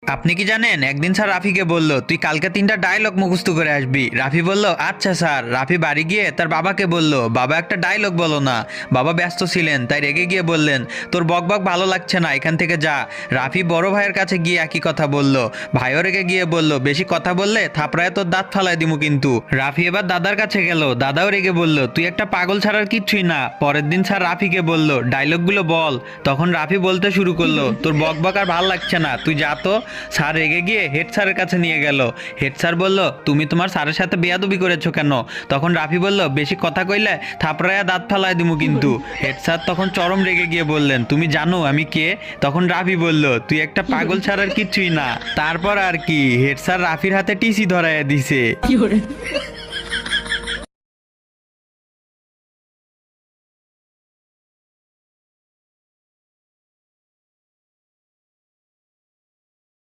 আপনি কি জানেন, একদিন স্যার রাফিকে বলল তুই কালকে 3টা ডায়লগ মুখস্থ করে আসবি। রাফি বলল আচ্ছা স্যার। রাফি বাড়ি গিয়ে তার বাবাকে বলল, বাবা একটা ডায়লগ বলো না। বাবা ব্যস্ত ছিলেন, তাই রেগে গিয়ে বললেন, তোর বকবক ভালো লাগছে না, এখান থেকে যা। রাফি বড় ভাইয়ের কাছে গিয়ে একই কথা বলল। ভাইও রেগে গিয়ে বলল, বেশি কথা বললে থাপড়ায় তোর দাঁত ফালাই দিমু কিন্তু। রাফি এবার দাদার কাছে গেল, দাদাও রেগে বলল, তুই একটা পাগল ছাড়ার কিচ্ছুই না। পরের দিন স্যার রাফিকে বলল, ডায়লগগুলো বল। তখন রাফি বলতে শুরু করলো, তোর বকবক আর ভাল লাগছে না, তুই যা তো। স্যার রেগে গিয়ে হেড স্যারের কাছে নিয়ে গেল। হেড স্যার বলল, তুমি তোমার স্যারের সাথে বেয়াদবি করেছো কেন? তখন রাফি বলল, বেশি কথা কইলে থাপড়ায়া দাঁত ফালাই দিমু কিন্তু। হেড স্যার তখন চরম রেগে গিয়ে বললেন, তুমি জানো আমি কে? তখন রাফি বলল, তুই একটা পাগল ছাড়ার কিচ্ছুই না। তারপর আর কি, হেড স্যার রাফির হাতে টিসি ধরাইয়া দিছে।